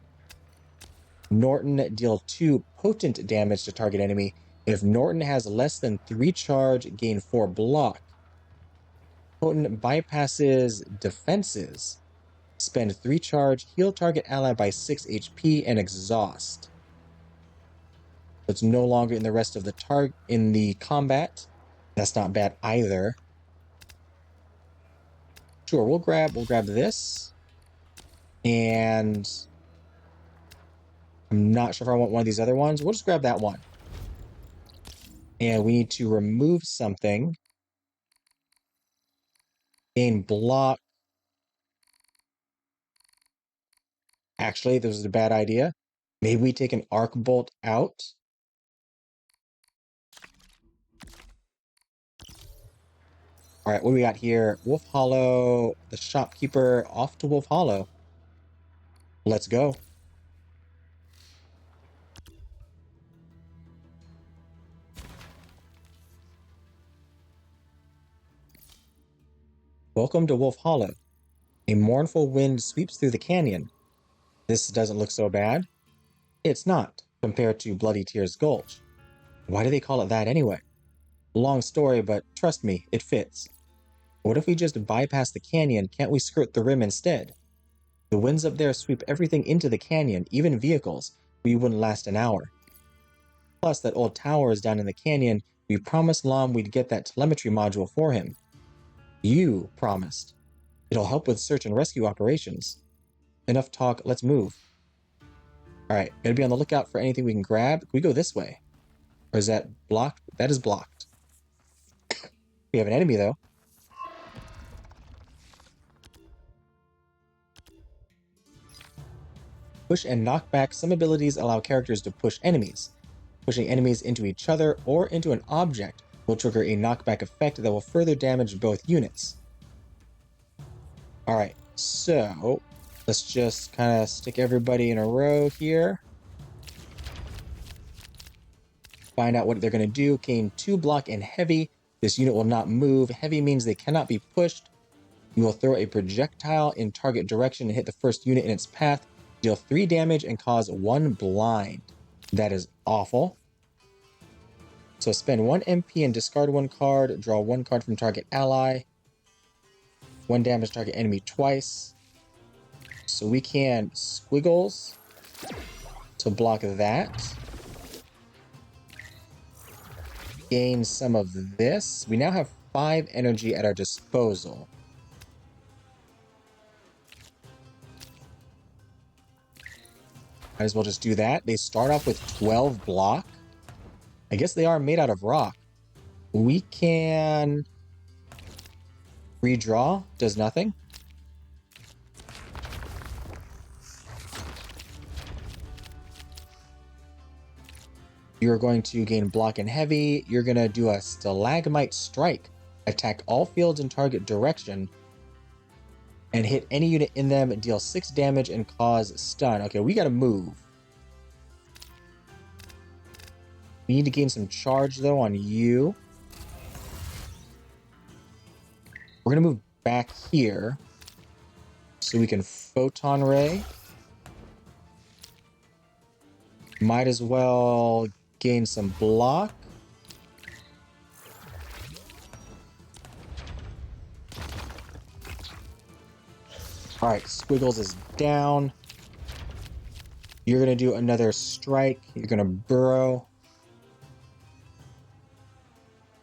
Norton, deal 2 potent damage to target enemy. If Norton has less than 3 charge, gain 4 block. Potent bypasses defenses. Spend 3 charge, heal target ally by 6 HP, and exhaust. It's no longer in the rest of the in the combat. That's not bad either. Sure, we'll grab this. And I'm not sure if I want one of these other ones. We'll just grab that one. And we need to remove something. Gain block. Actually, this is a bad idea. Maybe we take an arc bolt out. All right, what do we got here? Wolf Hollow, the shopkeeper, off to Wolf Hollow. Let's go. Welcome to Wolf Hollow. A mournful wind sweeps through the canyon. This doesn't look so bad. It's not, compared to Bloody Tears Gulch. Why do they call it that anyway? Long story, but trust me, it fits. What if we just bypass the canyon? Can't we skirt the rim instead? The winds up there sweep everything into the canyon, even vehicles. We wouldn't last an hour. Plus, that old tower is down in the canyon. We promised Lam we'd get that telemetry module for him. You promised. It'll help with search and rescue operations. Enough talk, let's move. Alright, gotta be on the lookout for anything we can grab. Can we go this way? Or is that blocked? That is blocked. We have an enemy, though. Push and knock back. Some abilities allow characters to push enemies. Pushing enemies into each other or into an object will trigger a knockback effect that will further damage both units. Alright, so let's just kind of stick everybody in a row here. Find out what they're going to do. Gain 2 block and heavy. This unit will not move. Heavy means they cannot be pushed. You will throw a projectile in target direction and hit the first unit in its path. Deal 3 damage and cause 1 blind. That is awful. So spend 1 MP and discard 1 card. Draw 1 card from target ally. 1 damage target enemy twice. So we can squiggles to block that. Gain some of this. We now have 5 energy at our disposal. Might as well just do that. They start off with 12 block. I guess they are made out of rock. We can redraw. Does nothing. You're going to gain block and heavy. You're going to do a stalagmite strike. Attack all fields in target direction and hit any unit in them and deal 6 damage and cause stun. Okay, we gotta move. We need to gain some charge, though, on you. We're gonna move back here so we can Photon Ray. Might as well gain some block. Alright, Squiggles is down. You're gonna do another strike. You're gonna burrow.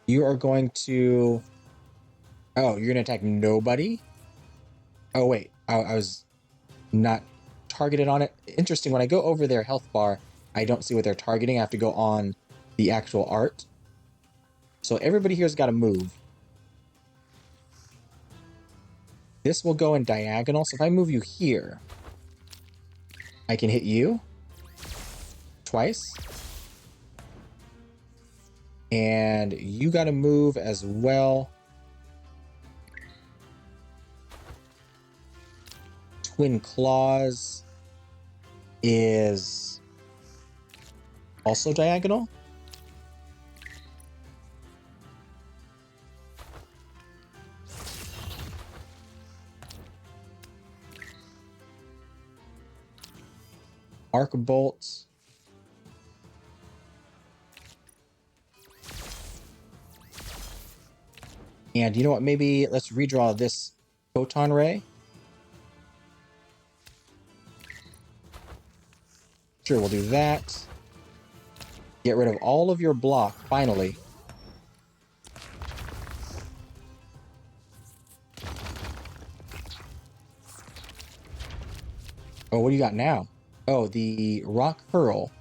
You are going to... Oh, you're gonna attack nobody? Oh, wait. I was not targeted on it. Interesting. When I go over their health bar, I don't see what they're targeting. I have to go on the actual art. So everybody here's got to move. This will go in diagonal. So if I move you here, I can hit you twice. And you got to move as well. Twin Claws is also diagonal. Arc Bolt. And you know what? Maybe let's redraw this Photon Ray. Sure, we'll do that. Get rid of all of your block, finally. Oh, what do you got now? Oh, the Rock Hurl.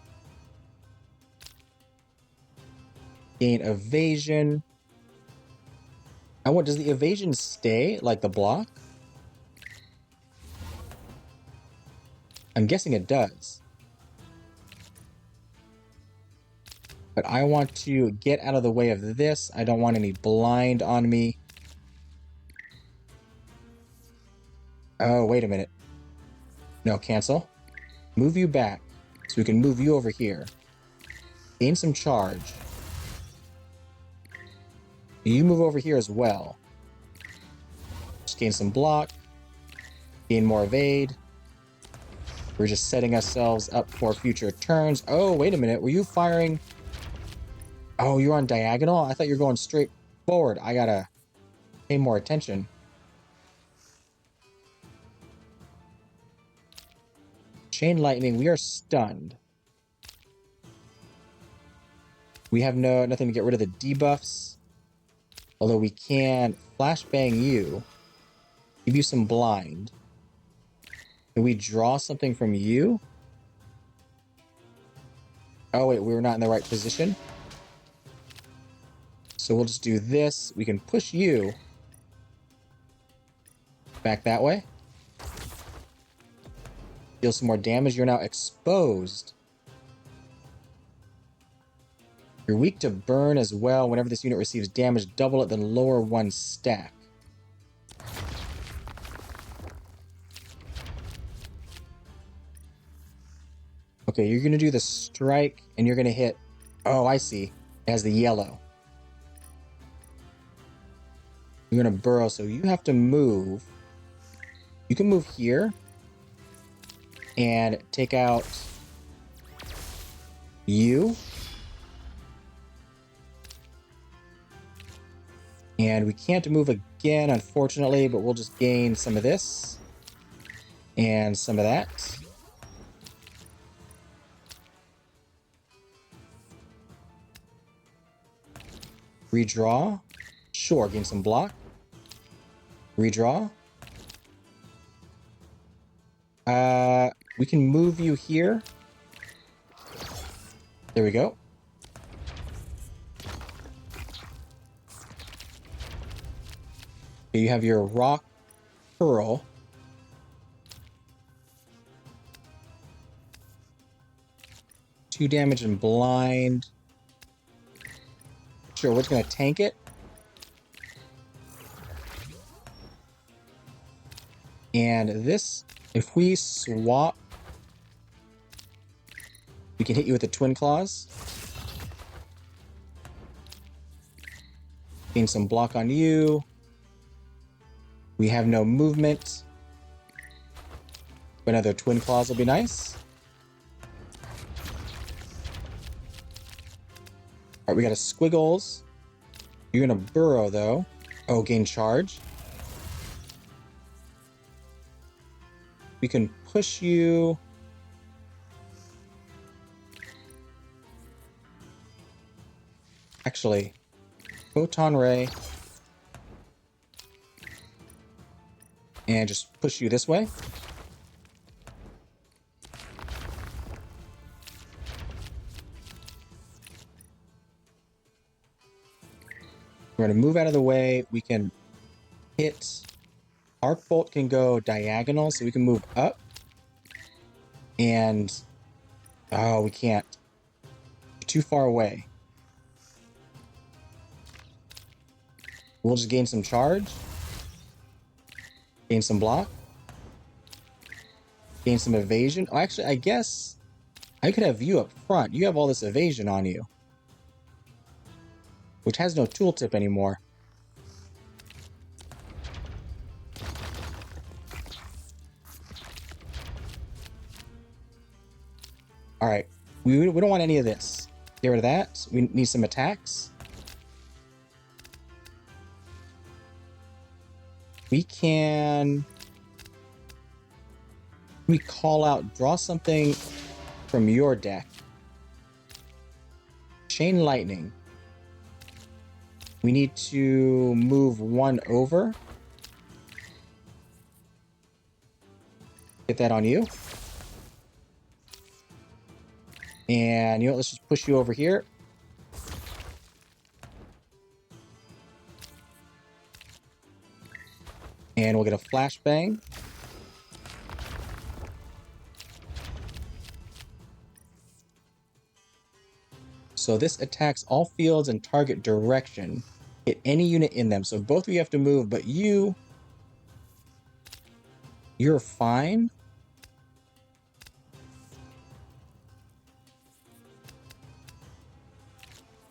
Gain evasion. And what, does the evasion stay like the block? I'm guessing it does. But I want to get out of the way of this. I don't want any blind on me. Oh, wait a minute. No, cancel. Move you back so we can move you over here. Gain some charge. You move over here as well. Just gain some block. Gain more evade. We're just setting ourselves up for future turns. Oh, wait a minute. Were you firing... Oh, you're on diagonal? I thought you were going straight forward. I gotta pay more attention. Chain Lightning, we are stunned. We have nothing to get rid of the debuffs. Although we can flashbang you. Give you some blind. Can we draw something from you? Oh wait, we were not in the right position. So we'll just do this. We can push you back that way. Deal some more damage. You're now exposed. You're weak to burn as well. Whenever this unit receives damage, double it, then lower one stack. Okay, you're going to do the strike, and you're going to hit... Oh, I see. It has the yellow. You're going to burrow, so you have to move. You can move here and take out you. And we can't move again, unfortunately, but we'll just gain some of this and some of that. Redraw. Sure, gain some block. Redraw. We can move you here. There we go. You have your Rock Hurl. Two damage and blind. Sure, we're just gonna tank it. And this, if we swap, we can hit you with the twin claws. Gain some block on you. We have no movement. But another twin claws will be nice. Alright, we got a squiggles. You're gonna burrow though. Oh, gain charge. We can push you. Actually, photon ray. And just push you this way. We're going to move out of the way. We can hit. Arc bolt can go diagonal, so we can move up. And oh, we can't. Too far away. We'll just gain some charge. Gain some block. Gain some evasion. Oh, actually, I guess I could have you up front. You have all this evasion on you, which has no tooltip anymore. All right, we don't want any of this. Get rid of that. We need some attacks. We can... we call out, draw something from your deck. Chain lightning. We need to move one over. Get that on you. And you know what, let's just push you over here. And we'll get a flashbang. So this attacks all fields and target direction. Hit any unit in them. So both of you have to move, but you're fine.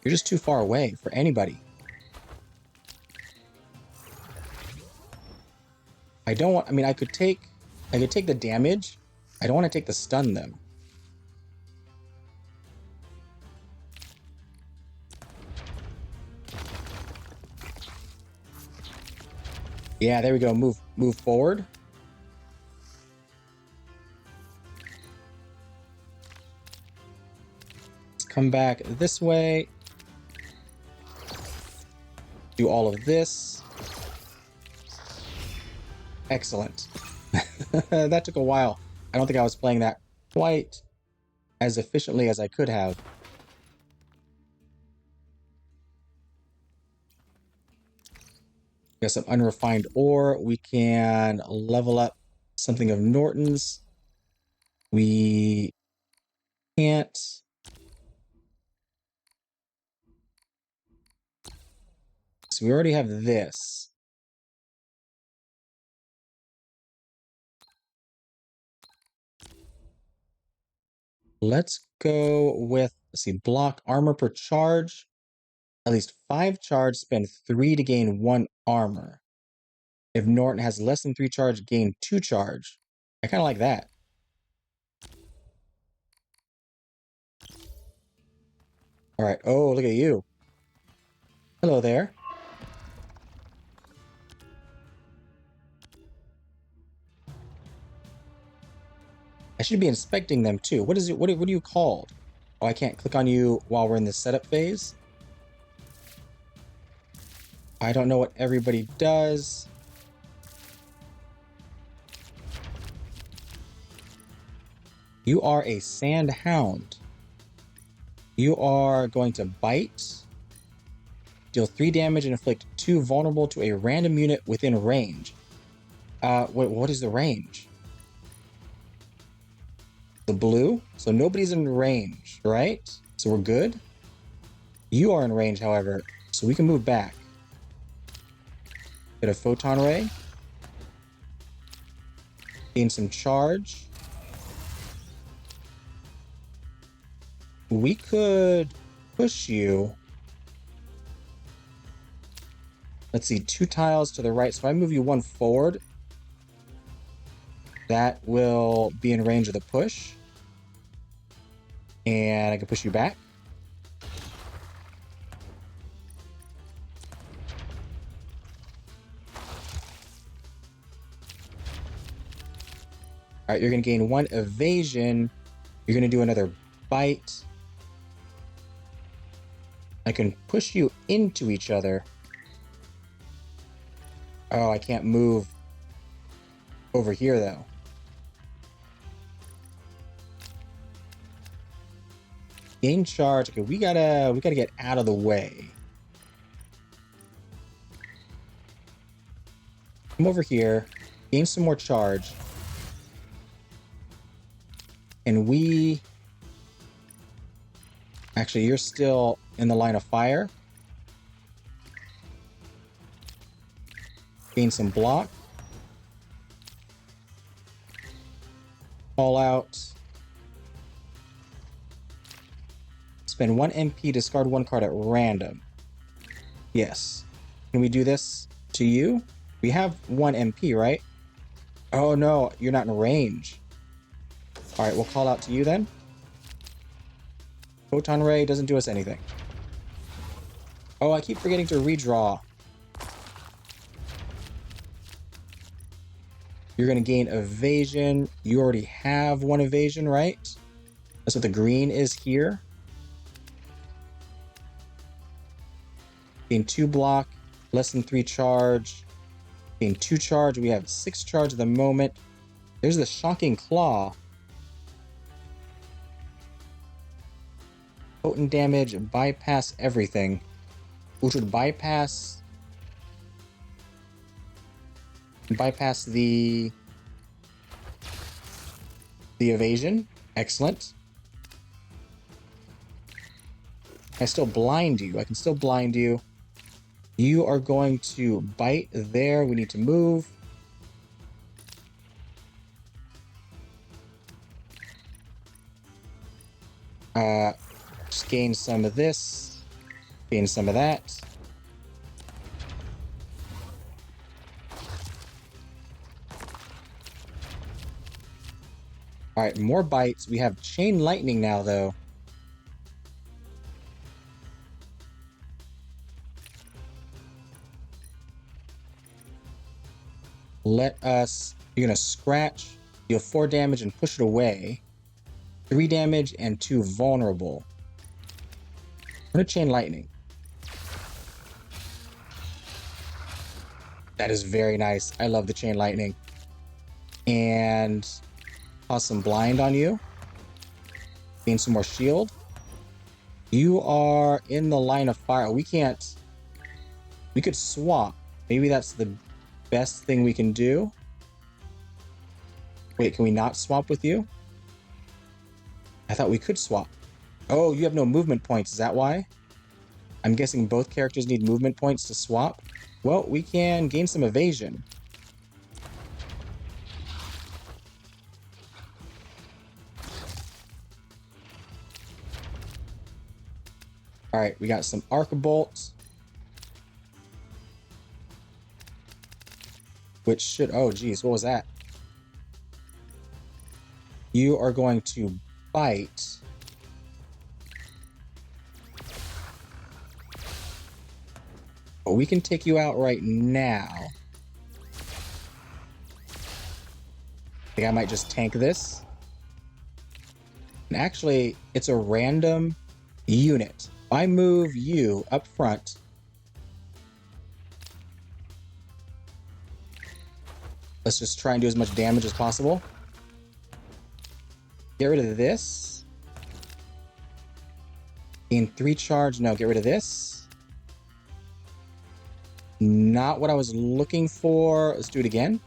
You're just too far away for anybody. I don't want, I mean, I could take the damage. I don't want to take the stun though. Yeah, there we go. Move forward. Let's come back this way. Do all of this. Excellent. That took a while. I don't think I was playing that quite as efficiently as I could have. Got some unrefined ore. We can level up something of Norton's. We can't. So we already have this. Let's go with, let's see, block armor per charge. At least 5 charge, spend 3 to gain 1 armor. If Norton has less than 3 charge, gain 2 charge. I kind of like that. All right. Oh, look at you. Hello there. I should be inspecting them too. What is it? What are you called? Oh, I can't click on you while we're in the setup phase. I don't know what everybody does. You are a sand hound. You are going to bite, deal 3 damage, and inflict 2 vulnerable to a random unit within range. What is the range? The blue? So nobody's in range, right? So we're good. You are in range, however, so we can move back. Get a photon ray. Gain some charge. We could push you. Let's see, 2 tiles to the right. So if I move you 1 forward, that will be in range of the push. And I can push you back. All right, you're going to gain 1 evasion. You're going to do another bite. I can push you into each other. Oh, I can't move over here, though. Gain charge. Okay, we gotta get out of the way. Come over here. Gain some more charge. And we... Actually, you're still in the line of fire. Gain some block. All out. Spend 1 MP, discard 1 card at random. Yes. Can we do this to you? We have 1 MP, right? Oh no, you're not in range. Alright, we'll call out to you then. Photon Ray doesn't do us anything. Oh, I keep forgetting to redraw. You're going to gain evasion. You already have 1 evasion, right? That's what the green is here. Gain 2 block, less than 3 charge. Gain 2 charge. We have 6 charge at the moment. There's the Shocking Claw. Potent damage, bypass everything. Which would bypass the evasion. Excellent. I still blind you. I can still blind you. You are going to bite there. We need to move. Just gain some of this. Gain some of that. Alright, more bites. We have Chain Lightning now, though. Let us... You're going to scratch, deal 4 damage, and push it away. 3 damage and 2 vulnerable. I'm going to Chain Lightning. That is very nice. I love the Chain Lightning. And... toss some blind on you. Gain some more shield. You are in the line of fire. We can't... We could swap. Maybe that's the best thing we can do. Wait, can we not swap with you? I thought we could swap. Oh, you have no movement points. Is that why? I'm guessing both characters need movement points to swap. Well, we can gain some evasion. Alright, we got some Arc-a-Bolt. Which should... Oh, geez, what was that? You are going to bite. But we can take you out right now. I think I might just tank this. And actually, it's a random unit. If I move you up front, let's just try and do as much damage as possible. Get rid of this. Gain 3 charge. No, get rid of this. Not what I was looking for. Let's do it again.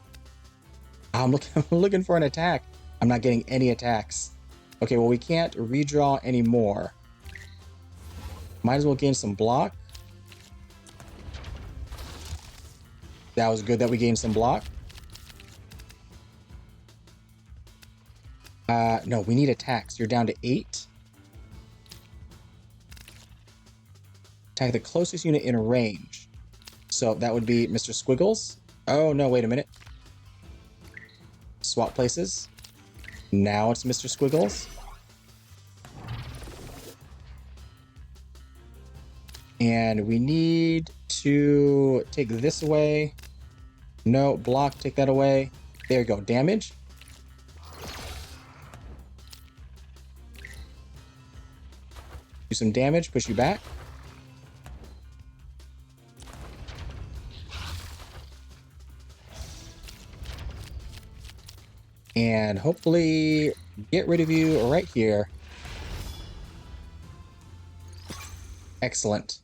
I'm looking for an attack. I'm not getting any attacks. Okay, well, we can't redraw anymore. Might as well gain some block. That was good that we gained some block. No, we need attacks. You're down to 8. Attack the closest unit in range. So that would be Mr. Squiggles. Oh, no, wait a minute. Swap places. Now it's Mr. Squiggles. And we need to take this away. No, block, take that away. There you go, damage. Do some damage, push you back. And hopefully get rid of you right here. Excellent.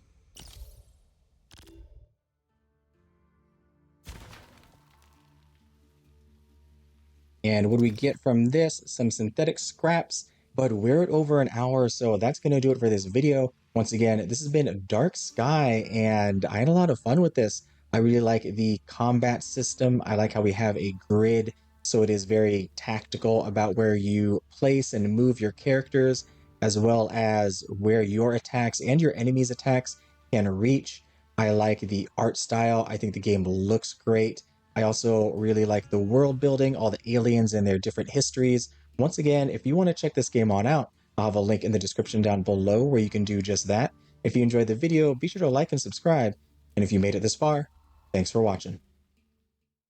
And what do we get from this? Some synthetic scraps, but we're at over an hour, so that's going to do it for this video. Once again, this has been Dark Sky, and I had a lot of fun with this. I really like the combat system. I like how we have a grid, so it is very tactical about where you place and move your characters, as well as where your attacks and your enemies' attacks can reach. I like the art style. I think the game looks great. I also really like the world building, all the aliens and their different histories. Once again, if you want to check this game on out, I'll have a link in the description down below where you can do just that. If you enjoyed the video, be sure to like and subscribe. And if you made it this far, thanks for watching.